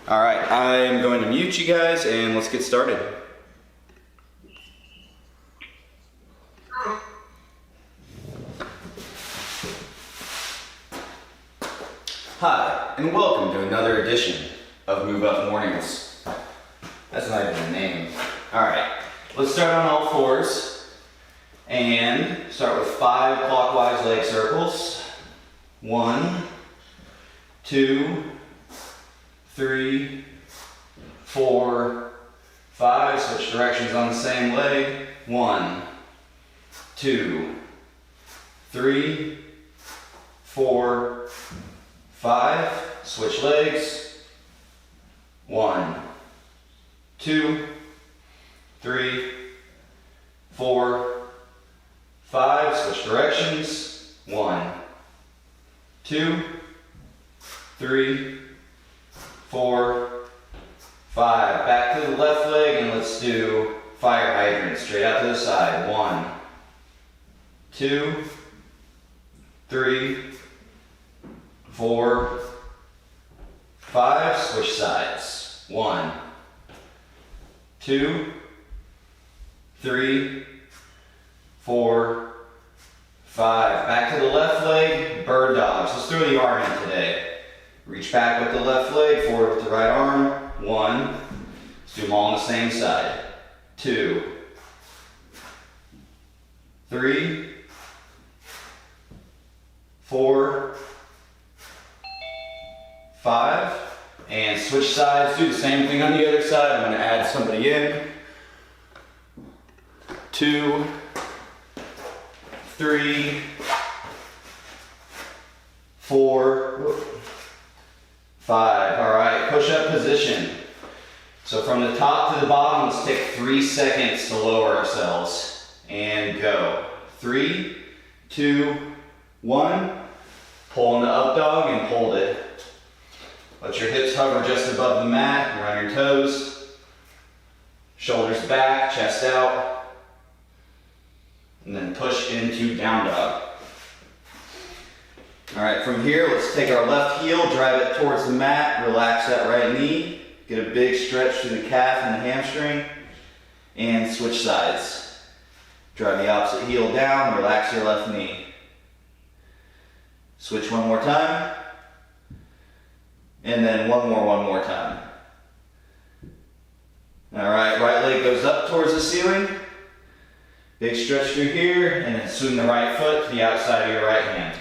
All right, I'm going to mute you guys and let's get started. Hi, and welcome to another edition of Move Up Mornings. That's not even a name. All right, let's start on all fours and start with 5 clockwise leg circles. 1, 2, 3, 4, 5. Switch directions on the same leg. 1, 2, 3, 4, 5. Switch legs. 1, 2, 3, 4, 5. Switch directions. 1, 2, 3, 4, 5. Back to the left leg and let's do fire hydrant straight out to the side. 1, 2, 3, 4, 5. Switch sides. 1, 2, 3, 4, 5. Back to the left leg, bird dogs. Let's throw the arm in today. Reach back with the left leg, forward with the right arm. 1. Let's do them all on the same side. 2, 3, 4, 5. And switch sides. Do the same thing on the other side. I'm going to add somebody in. 2, 3, 4, 5. All right, push-up position. So from the top to the bottom, let's take 3 seconds to lower ourselves. And go. 3, 2, 1. Pull into up dog and hold it. Let your hips hover just above the mat. You're on your toes. Shoulders back, chest out. And then push into down dog. All right, from here, let's take our left heel, drive it towards the mat, relax that right knee, get a big stretch through the calf and the hamstring, and switch sides. Drive the opposite heel down, relax your left knee. Switch one more time, and then one more time. All right, right leg goes up towards the ceiling, big stretch through here, and then swing the right foot to the outside of your right hand.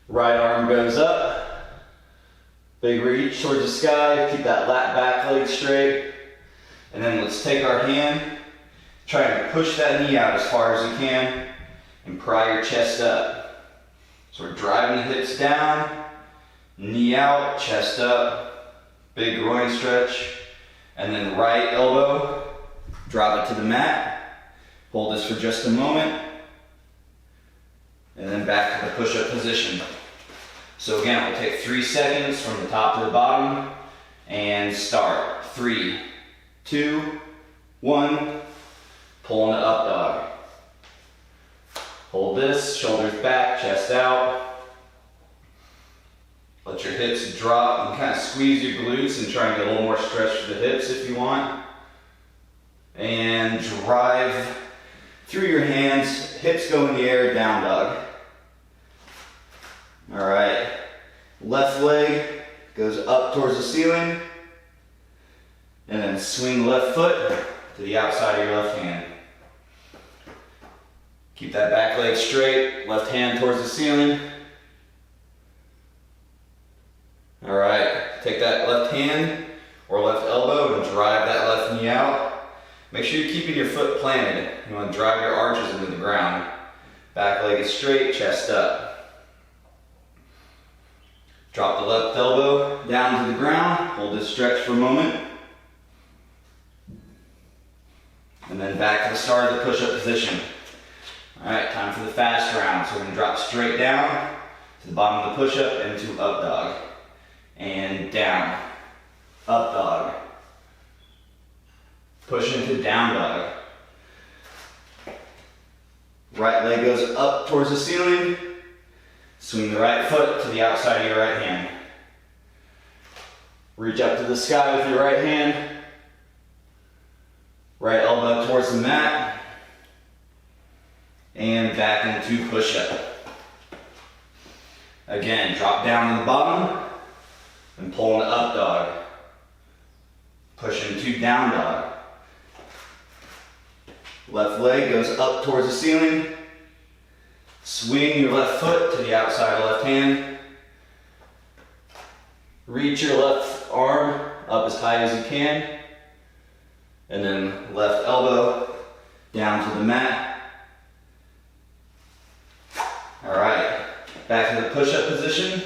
Right arm goes up, big reach towards the sky, keep that lat back leg straight, and then let's take our hand, try to push that knee out as far as you can, and pry your chest up. So we're driving the hips down, knee out, chest up, big groin stretch, and then right elbow, drop it to the mat, hold this for just a moment, and then back to the push-up position. So again, we'll take 3 seconds from the top to the bottom and start. 3, 2, 1, pull into up dog. Hold this, shoulders back, chest out. Let your hips drop and kind of squeeze your glutes and try and get a little more stretch to the hips if you want. And drive through your hands, hips go in the air, down dog. All right, left leg goes up towards the ceiling, and then swing left foot to the outside of your left hand. Keep that back leg straight, left hand towards the ceiling. All right, take that left hand or left elbow and drive that left knee out. Make sure you're keeping your foot planted. You want to drive your arches into the ground. Back leg is straight, chest up. Drop the left elbow down to the ground, hold this stretch for a moment. And then back to the start of the push-up position. All right, time for the fast round. So we're gonna drop straight down to the bottom of the push-up into up dog. And down, up dog. Push into down dog. Right leg goes up towards the ceiling. Swing the right foot to the outside of your right hand. Reach up to the sky with your right hand. Right elbow towards the mat. And back into push-up. Again, drop down to the bottom and pull into up dog. Push into down dog. Left leg goes up towards the ceiling. Swing your left foot to the outside left hand. Reach your left arm up as high as you can. And then left elbow down to the mat. All right, back to the push-up position.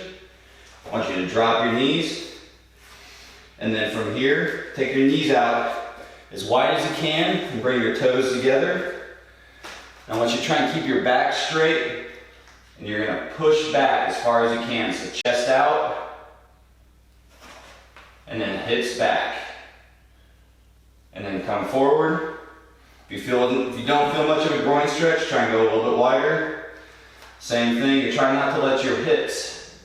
I want you to drop your knees. And then from here, take your knees out as wide as you can and bring your toes together. I want you to try and keep your back straight, and you're going to push back as far as you can. So chest out, and then hips back. And then come forward. If you don't feel much of a groin stretch, try and go a little bit wider. Same thing, you're trying not to let your hips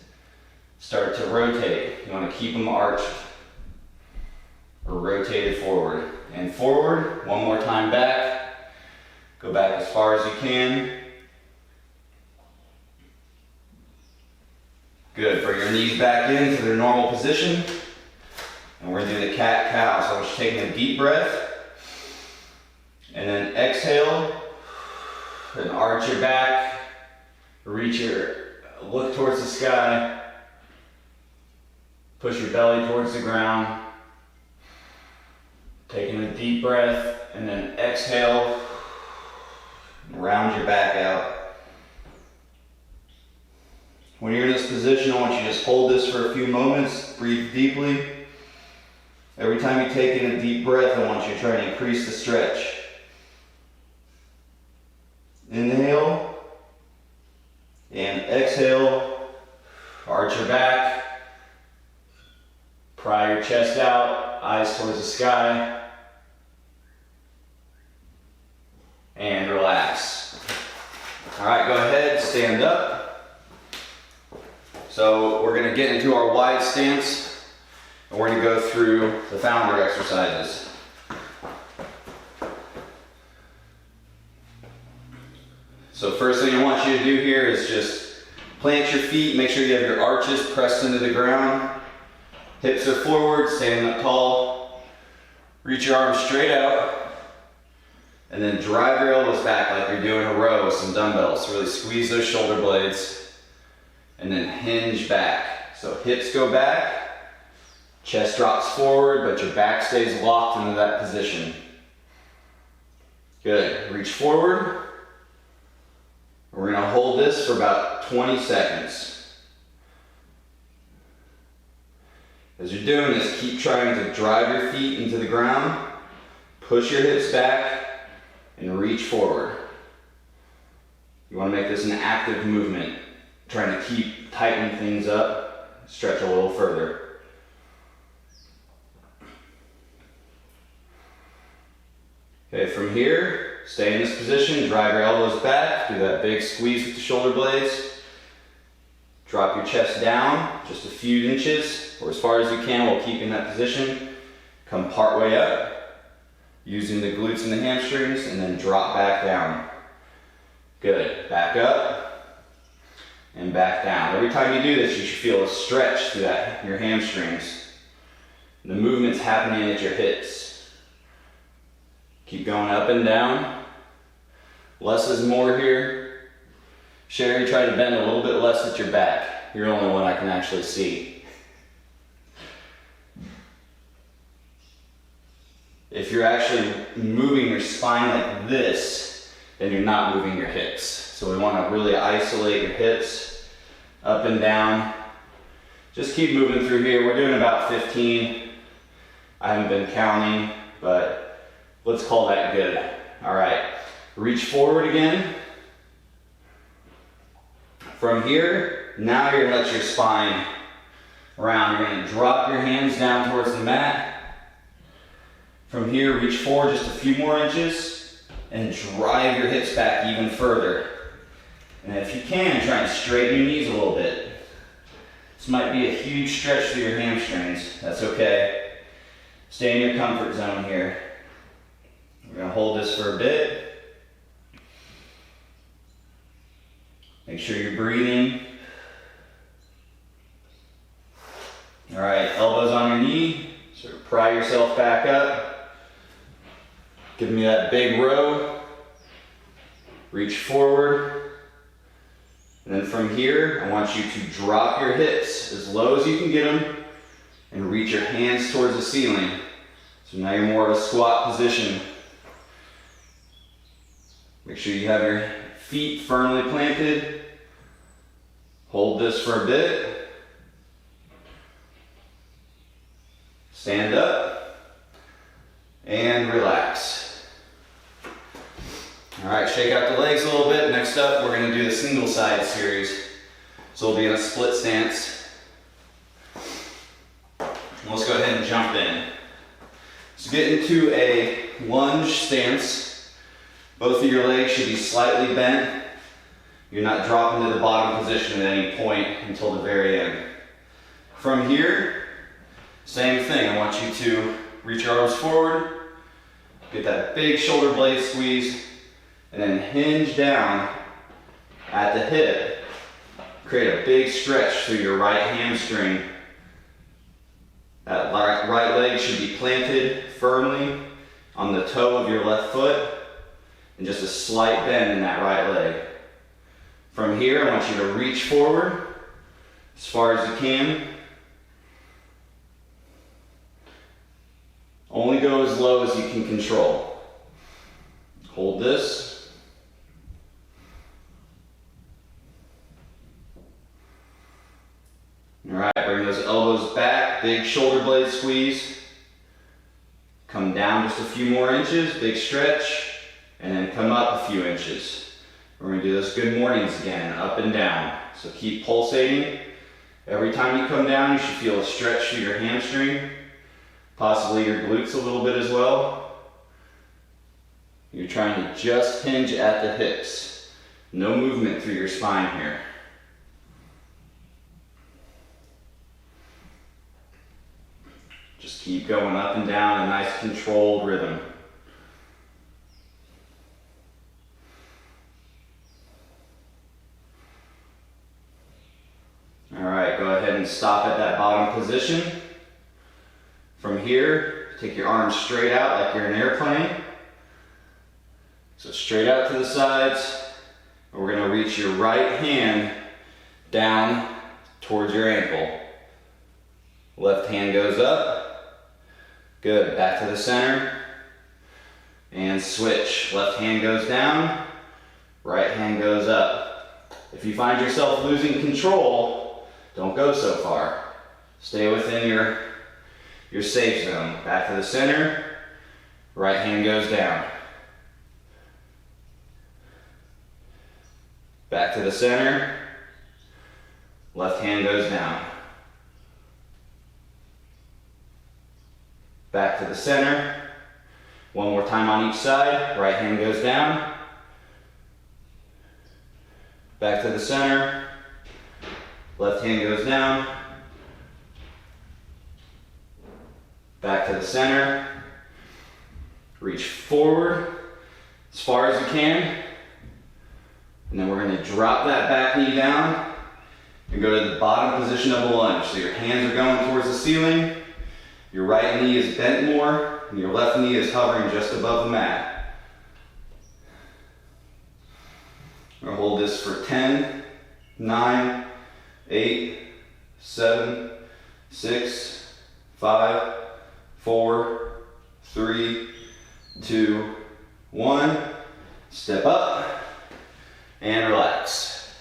start to rotate. You want to keep them arched or rotated forward. And forward, one more time back. Go back as far as you can. Good, bring your knees back into their normal position. And we're going to do the cat-cow. So I want you taking a deep breath. And then exhale. And arch your back. Look towards the sky. Push your belly towards the ground. Taking a deep breath, and then exhale, and round your back out. When you're in this position, I want you to just hold this for a few moments, breathe deeply. Every time you take in a deep breath, I want you to try and increase the stretch. Inhale, and exhale, arch your back, pry your chest out, eyes towards the sky. And relax. All right, go ahead, stand up. So we're going to get into our wide stance, and we're going to go through the founder exercises. So first thing I want you to do here is just plant your feet, make sure you have your arches pressed into the ground. Hips are forward, standing up tall. Reach your arms straight out. And then drive your elbows back like you're doing a row with some dumbbells. Really squeeze those shoulder blades. And then hinge back. So hips go back, chest drops forward, but your back stays locked into that position. Good. Reach forward. We're going to hold this for about 20 seconds. As you're doing this, keep trying to drive your feet into the ground, push your hips back, and reach forward. You want to make this an active movement, trying to keep tightening things up, stretch a little further. Okay, from here, stay in this position, drive your elbows back, do that big squeeze with the shoulder blades. Drop your chest down just a few inches, or as far as you can while keeping that position. Come part way up, using the glutes and the hamstrings, and then drop back down. Good. Back up and back down. Every time you do this, you should feel a stretch through your hamstrings. The movement's happening at your hips. Keep going up and down. Less is more here. Sherry, try to bend a little bit less at your back. You're the only one I can actually see. If you're actually moving your spine like this, then you're not moving your hips. So we want to really isolate your hips, up and down. Just keep moving through here. We're doing about 15. I haven't been counting, but let's call that good. All right, reach forward again. From here, now you're gonna let your spine round. You're gonna drop your hands down towards the mat. From here, reach forward just a few more inches and drive your hips back even further. And if you can, try and straighten your knees a little bit. This might be a huge stretch through your hamstrings. That's okay. Stay in your comfort zone here. We're going to hold this for a bit. Make sure you're breathing. All right, elbows on your knee. Sort of pry yourself back up. Give me that big row. Reach forward. And then from here, I want you to drop your hips as low as you can get them and reach your hands towards the ceiling. So now you're more of a squat position. Make sure you have your feet firmly planted. Hold this for a bit. Stand up and relax. All right, shake out the legs a little bit. Next up, we're going to do the single side series. So we'll be in a split stance. Let's go ahead and jump in. So get into a lunge stance. Both of your legs should be slightly bent. You're not dropping to the bottom position at any point until the very end. From here, same thing. I want you to reach your arms forward, get that big shoulder blade squeeze, and then hinge down at the hip. Create a big stretch through your right hamstring. That right leg should be planted firmly on the toe of your left foot, and just a slight bend in that right leg. From here, I want you to reach forward as far as you can. Only go as low as you can control. Hold this. All right, bring those elbows back, big shoulder blade squeeze. Come down just a few more inches, big stretch, and then come up a few inches. We're going to do this good mornings again, up and down. So keep pulsating. Every time you come down, you should feel a stretch through your hamstring, possibly your glutes a little bit as well. You're trying to just hinge at the hips. No movement through your spine here. Just keep going up and down, a nice controlled rhythm. All right, go ahead and stop at that bottom position. From here, take your arms straight out like you're in an airplane. So straight out to the sides. And we're going to reach your right hand down towards your ankle. Left hand goes up. Good, back to the center. And switch. Left hand goes down. Right hand goes up. If you find yourself losing control, don't go so far. Stay within your safe zone. Back to the center. Right hand goes down. Back to the center. Left hand goes down. Back to the center. One more time on each side. Right hand goes down. Back to the center. Left hand goes down. Back to the center. Reach forward as far as you can. And then we're going to drop that back knee down and go to the bottom position of a lunge. So your hands are going towards the ceiling. Your right knee is bent more, and your left knee is hovering just above the mat. We're going to hold this for 10, 9, 8, 7, 6, 5, 4, 3, 2, 1. Step up and relax.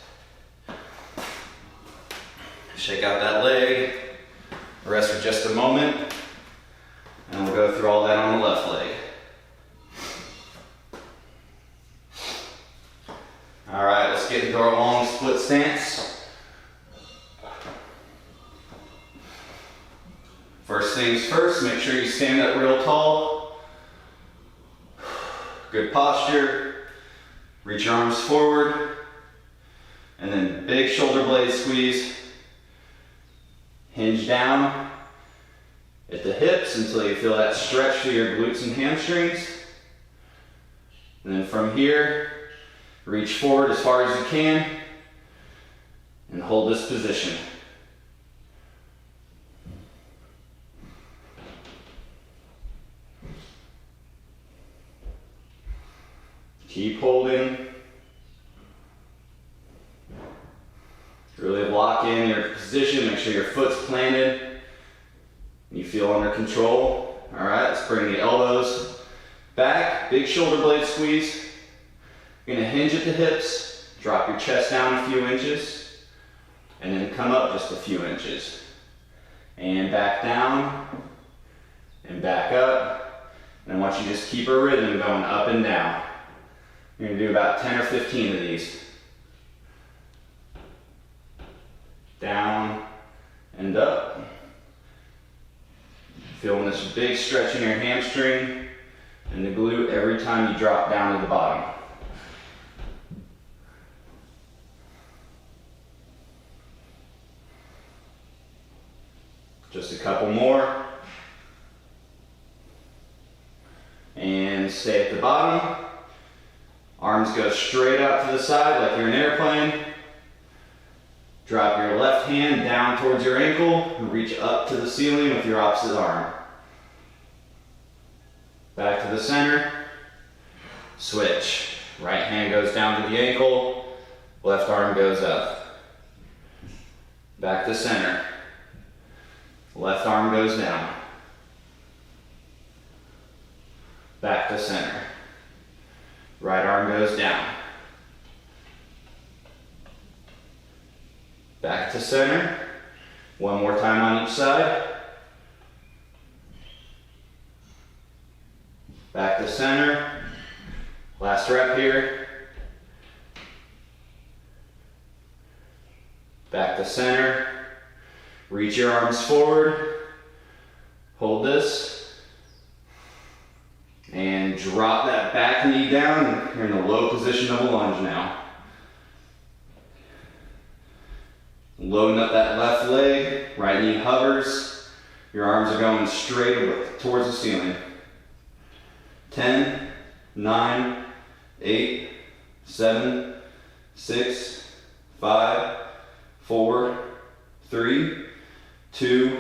Shake out that leg. Rest for just a moment. And we'll go through all that on the left leg. All right, let's get into our long split stance. First things first, make sure you stand up real tall. Good posture. Reach your arms forward. And then big shoulder blade squeeze. Hinge down at the hips until you feel that stretch through your glutes and hamstrings. And then from here, reach forward as far as you can and hold this position. Keep holding. Really lock in your position, make sure your foot's planted. You feel under control. All right, let's bring the elbows back, big shoulder blade squeeze. You're gonna hinge at the hips, drop your chest down a few inches, and then come up just a few inches. And back down, and back up. And I want you to just keep a rhythm going up and down. You're gonna do about 10 or 15 of these. Down and up. Feeling this big stretch in your hamstring and the glute every time you drop down to the bottom. Just a couple more. And stay at the bottom. Arms go straight out to the side like you're an airplane. Drop your left hand down towards your ankle and reach up to the ceiling with your opposite arm. Back to the center. Switch. Right hand goes down to the ankle. Left arm goes up. Back to center. Left arm goes down. Back to center. Right arm goes down. Back to center. One more time on each side. Back to center. Last rep here. Back to center. Reach your arms forward. Hold this. And drop that back knee down. You're in a low position of a lunge now. Loading up that left leg, right knee hovers. Your arms are going straight towards the ceiling. 10, 9, 8, 7, 6, 5, 4, 3, 2,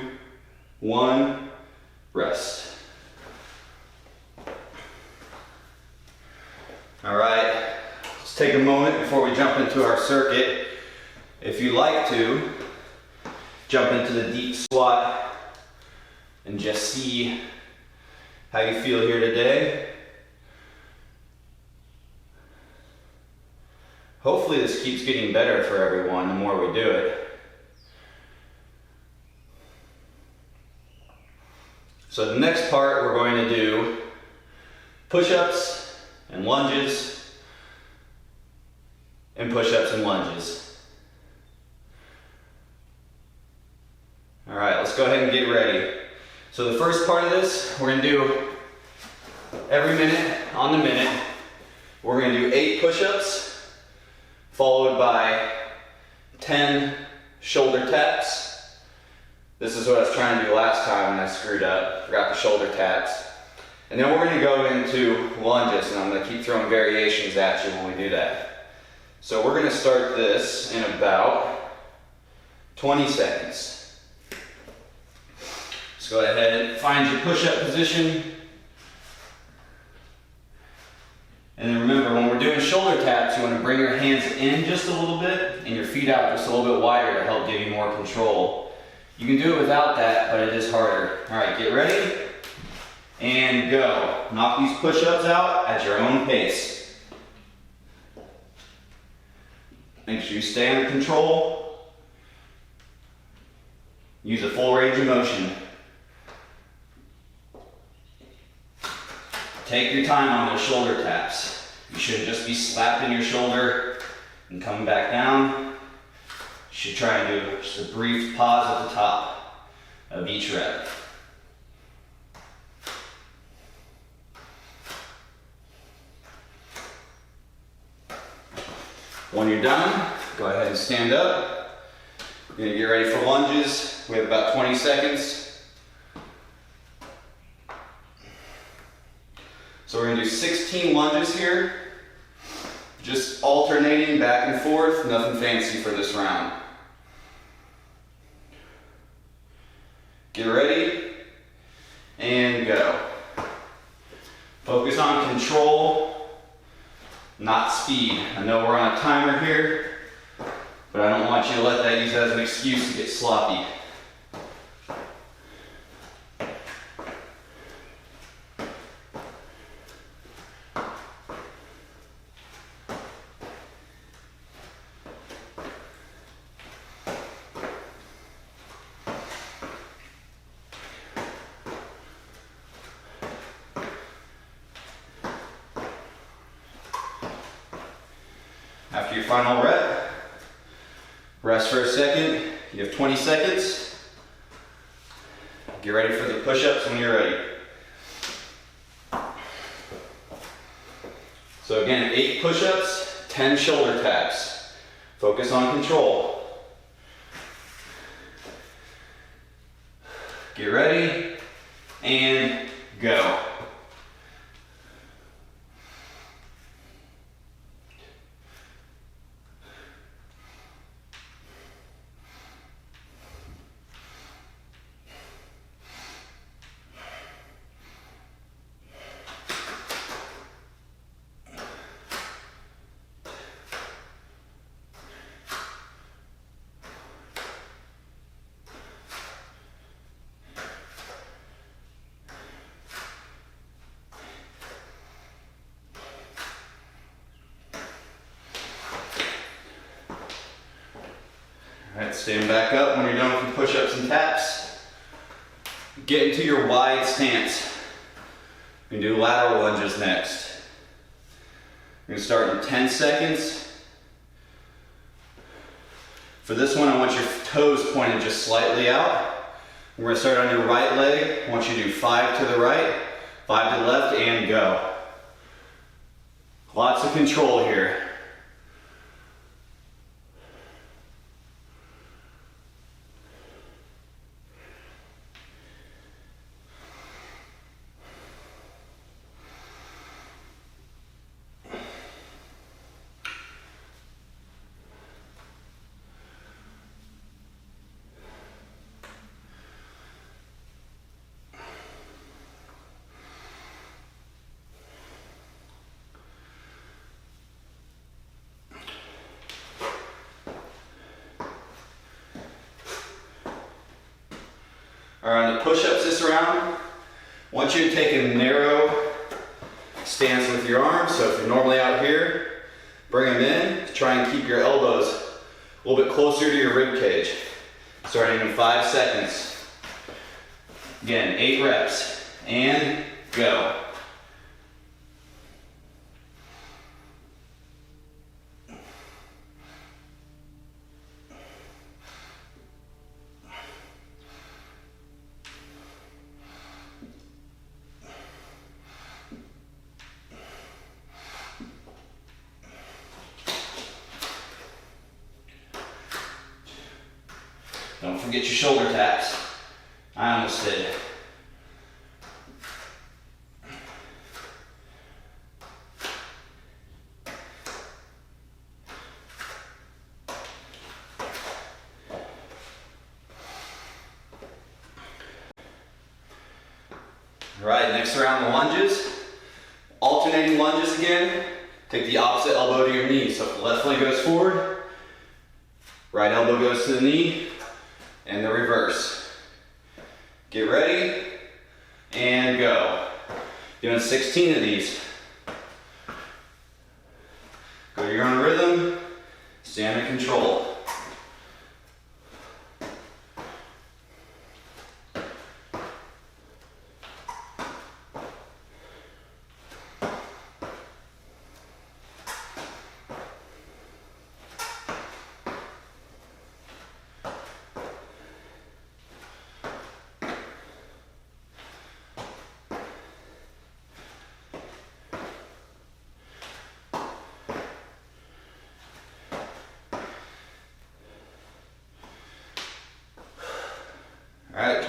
1, rest. All right, let's take a moment before we jump into our circuit. If you like to, jump into the deep squat and just see how you feel here today. Hopefully this keeps getting better for everyone the more we do it. So the next part we're going to do push-ups and lunges and push-ups and lunges. All right, let's go ahead and get ready. So the first part of this, we're gonna do every minute on the minute. We're gonna do 8 push-ups, followed by 10 shoulder taps. This is what I was trying to do last time and I screwed up, forgot the shoulder taps. And then we're gonna go into lunges, and I'm gonna keep throwing variations at you when we do that. So we're gonna start this in about 20 seconds. Let's go ahead and find your push-up position. And then remember, when we're doing shoulder taps, you want to bring your hands in just a little bit and your feet out just a little bit wider to help give you more control. You can do it without that, but it is harder. All right, get ready and go. Knock these push-ups out at your own pace. Make sure you stay under control. Use a full range of motion. Take your time on those shoulder taps. You shouldn't just be slapping your shoulder and coming back down. You should try and do just a brief pause at the top of each rep. When you're done, go ahead and stand up. We're gonna get ready for lunges. We have about 20 seconds. So we're gonna do 16 lunges here. Just alternating back and forth, nothing fancy for this round. Get ready, and go. Focus on control, not speed. I know we're on a timer here, but I don't want you to let that use as an excuse to get sloppy. After your final rep, rest for a second. You have 20 seconds. Get ready for the push-ups when you're ready. So again, 8 push-ups, 10 shoulder taps. Focus on control. Get ready, and go. Alright, stand back up when you're done with your push-ups and taps. Get into your wide stance. We're going to do lateral lunges next. We're going to start in 10 seconds. For this one, I want your toes pointed just slightly out. We're going to start on your right leg. I want you to do 5 to the right, 5 to the left, and go. Lots of control here. Alright, on the push-ups this round, I want you to take a narrow stance with your arms. So if you're normally out here, bring them in. Try and keep your elbows a little bit closer to your rib cage. Starting in 5 seconds. Again, 8 reps, and go. Don't forget your shoulder taps. I almost did. All right, next round, the lunges. Alternating lunges again. Take the opposite elbow to your knee. So if the left leg goes forward, right elbow goes to the knee, and the reverse. Get ready, and go. Doing 16 of these. Go to your own rhythm, stand in control.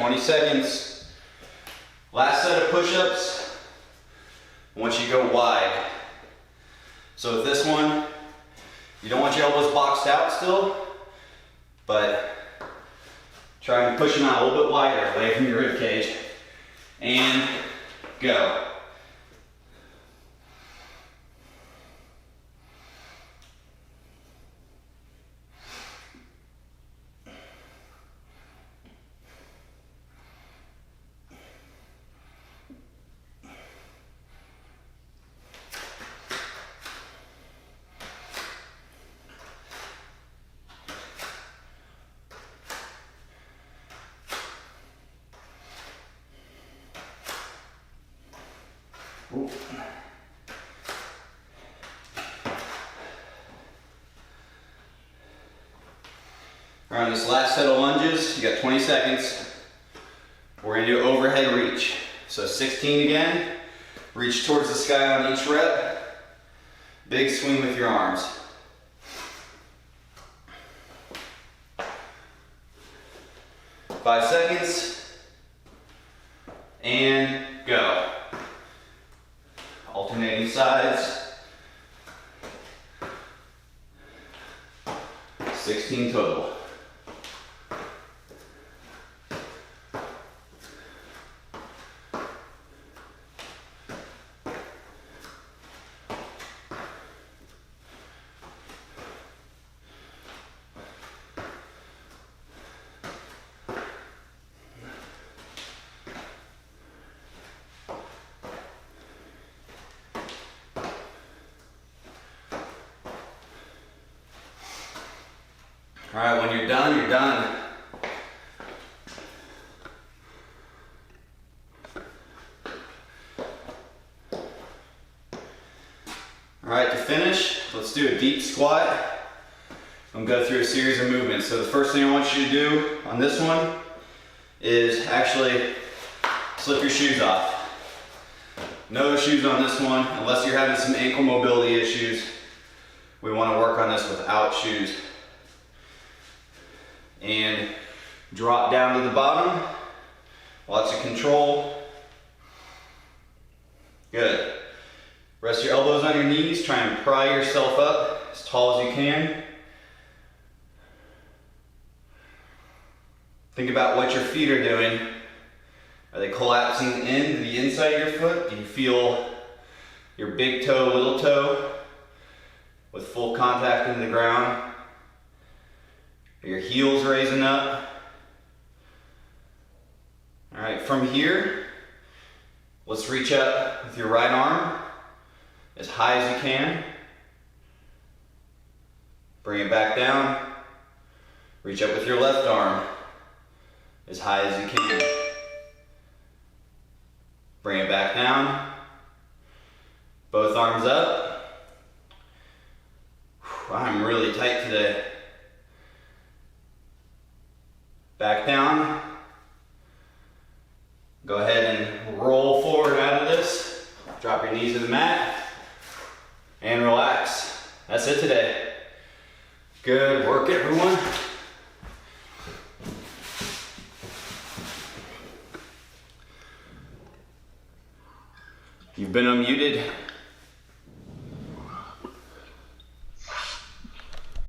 20 seconds. Last set of push-ups, I want you to go wide. So with this one, you don't want your elbows boxed out still, but try and push them out a little bit wider, away from your rib cage. And go. Ooh. All right, on this last set of lunges, you got 20 seconds. We're gonna do overhead reach. So 16 again, reach towards the sky on each rep. Big swing with your arms. Five seconds, and go. Alternating sides. 16 total. All right, when you're done, you're done. All right, to finish, let's do a deep squat. I'm gonna go through a series of movements. So the first thing I want you to do on this one is actually slip your shoes off. No shoes on this one, unless you're having some ankle mobility issues. We wanna work on this without shoes. And drop down to the bottom. Lots of control. Good. Rest your elbows on your knees. Try and pry yourself up as tall as you can. Think about what your feet are doing. Are they collapsing into the inside of your foot? Do you feel your big toe, little toe with full contact into the ground? Are your heels raising up? All right, from here, let's reach up with your right arm as high as you can. Bring it back down. Reach up with your left arm as high as you can. Bring it back down. Both arms up. I'm really tight today. Back down. Go ahead and roll forward out of this. Drop your knees to the mat and relax. That's it today. Good work, everyone. You've been on